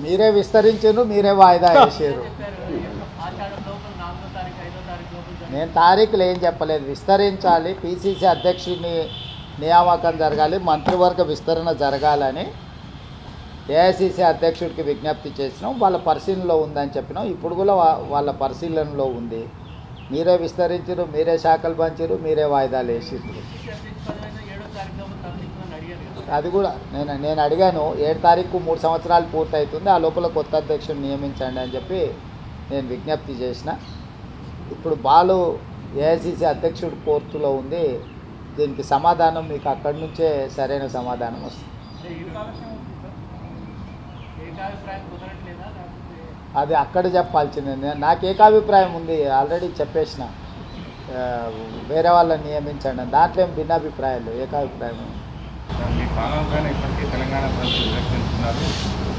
మీరే విస్తరించారు, మీరే వాయిదా వేసారు. నేను తారీఖులు ఏం చెప్పలేదు. విస్తరించాలి, పిసిసి అధ్యక్షుడిని నియామకం జరగాలి, మంత్రివర్గ విస్తరణ జరగాలని ఏఐసిసి అధ్యక్షుడికి విజ్ఞప్తి చేసినాం. వాళ్ళ పరిశీలనలో ఉందని చెప్పినాం. ఇప్పుడు కూడా వాళ్ళ పరిశీలనలో ఉంది. మీరే విస్తరించారు, మీరే శాఖలు పంచారు, మీరే వాయిదాలు వేసిండ్రు. అది కూడా నేను అడిగాను. 7 తారీఖు 3 సంవత్సరాలు పూర్తవుతుంది, ఆ లోపల కొత్త అధ్యక్షుడిని నియమించండి అని చెప్పి నేను విజ్ఞప్తి చేసిన. ఇప్పుడు బాలు ఏఐసిసి అధ్యక్షుడు కోర్టులో ఉంది. దీనికి సమాధానం మీకు అక్కడి నుంచే సరైన సమాధానం వస్తుంది. అది అక్కడ చెప్పాల్సిందే. నాకు ఏకాభిప్రాయం ఉంది, ఆల్రెడీ చెప్పేసిన. వేరే వాళ్ళని నియమించండి, దాంట్లో ఏం భిన్నాభిప్రాయాలు, ఏకాభిప్రాయం. మీ పాలనపైన ఇప్పటికీ తెలంగాణ ప్రజలు విరక్షిస్తున్నారు.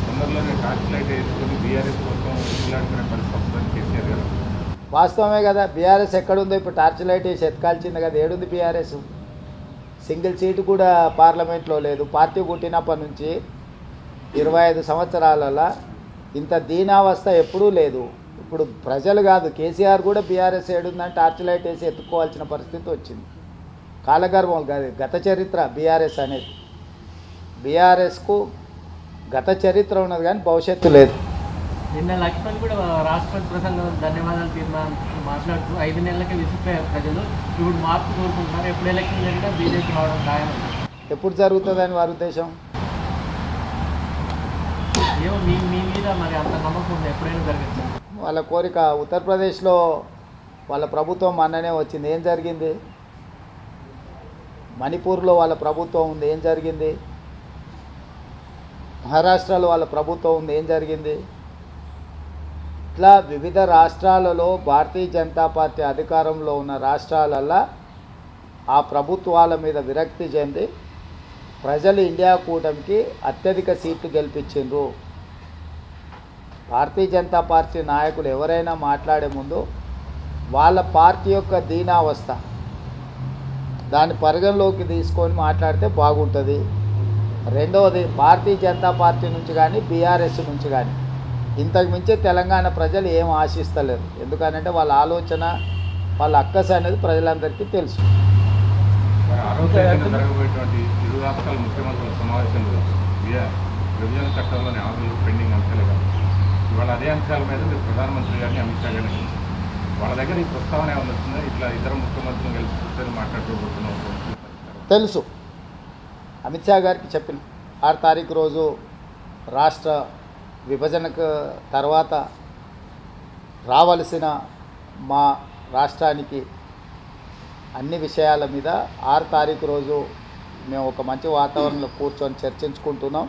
తొందరలోనే టార్చ్ లైట్ వేసుకొని బీఆర్ఎస్ కోసం ఎదులాడుకునే పరిస్థితి కేసీఆర్ గారు. వాస్తవమే కదా. బీఆర్ఎస్ ఎక్కడుందో ఇప్పుడు టార్చ్ లైట్ వేసి ఎత్తుకాల్చింది కదా. ఏడుంది బీఆర్ఎస్? సింగిల్ సీటు కూడా పార్లమెంట్లో లేదు. పార్టీ పుట్టినప్పటి నుంచి 25 సంవత్సరాలలో ఇంత దీనావస్థ ఎప్పుడూ లేదు. ఇప్పుడు ప్రజలు కాదు, కేసీఆర్ కూడా బీఆర్ఎస్ ఏడుందని టార్చ్ లైట్ వేసి ఎత్తుకోవాల్సిన పరిస్థితి వచ్చింది. కాలగర్భం కాదు, గత చరిత్ర బీఆర్ఎస్ అనేది. బీఆర్ఎస్కు గత చరిత్ర ఉన్నది కానీ భవిష్యత్తు లేదు. నిన్న లక్ష్మణ్ కూడా రాష్ట్రపతి ప్రసంగం ధన్యవాదాలు తీర్మానం మాట్లాడుతూ 5 నెలలకే విసిపోయారు ప్రజలు, ఇప్పుడు మార్పు కోరుకుంటున్నారు, ఎప్పుడు ఎలక్షన్ జరిగినా బీజేపీ రావడం ఖాయం. ఎప్పుడు జరుగుతుందని వారి ఉద్దేశం? ఏమో మీ మీద మరి అంత నమ్మకం ఉంది, ఎప్పుడైనా జరగచ్చు వాళ్ళ కోరిక. ఉత్తరప్రదేశ్లో వాళ్ళ ప్రభుత్వం మొన్ననే వచ్చింది, ఏం జరిగింది? మణిపూర్లో వాళ్ళ ప్రభుత్వం ఉంది, ఏం జరిగింది? మహారాష్ట్రలో వాళ్ళ ప్రభుత్వం ఉంది, ఏం జరిగింది? ఇట్లా వివిధ రాష్ట్రాలలో భారతీయ జనతా పార్టీ అధికారంలో ఉన్న రాష్ట్రాలల్లో ఆ ప్రభుత్వాల మీద విరక్తి చెంది ప్రజలు ఇండియా కూటమికి అత్యధిక సీట్లు గెలిపించిండ్రు. భారతీయ జనతా పార్టీ నాయకులు ఎవరైనా మాట్లాడే ముందు వాళ్ళ పార్టీ యొక్క దీనావస్థ దాన్ని పరిగణలోకి తీసుకొని మాట్లాడితే బాగుంటుంది. రెండవది, భారతీయ జనతా పార్టీ నుంచి కానీ బీఆర్ఎస్ నుంచి కానీ ఇంతకు మించి తెలంగాణ ప్రజలు ఏం ఆశిస్తలేరు. ఎందుకనంటే వాళ్ళ ఆలోచన, వాళ్ళ అక్కస అనేది ప్రజలందరికీ తెలుసు. జరగబోయేటువంటి ఇరు రాష్ట్రాల ముఖ్యమంత్రుల సమావేశంలో విభజన చట్టంలోని హామీలు పెండింగ్ అంశాలే కాదు, ఇవాళ అదే అంశాల మీద ప్రధానమంత్రి గారిని, అమిత్ షా గారిని వాళ్ళ దగ్గర ఈ ప్రస్తావన ఏమైనా వస్తుందా? ఇట్లా ఇతర ముఖ్యమంత్రులను కలిసి కూర్చొని మాట్లాడుకోబోతున్నాం. తెలుసు, అమిత్ షా గారికి చెప్పిన 6 తారీఖు రోజు రాష్ట్ర విభజనకు తర్వాత రావలసిన మా రాష్ట్రానికి అన్ని విషయాల మీద 6 తారీఖు రోజు మేము ఒక మంచి వాతావరణంలో కూర్చొని చర్చించుకుంటున్నాం.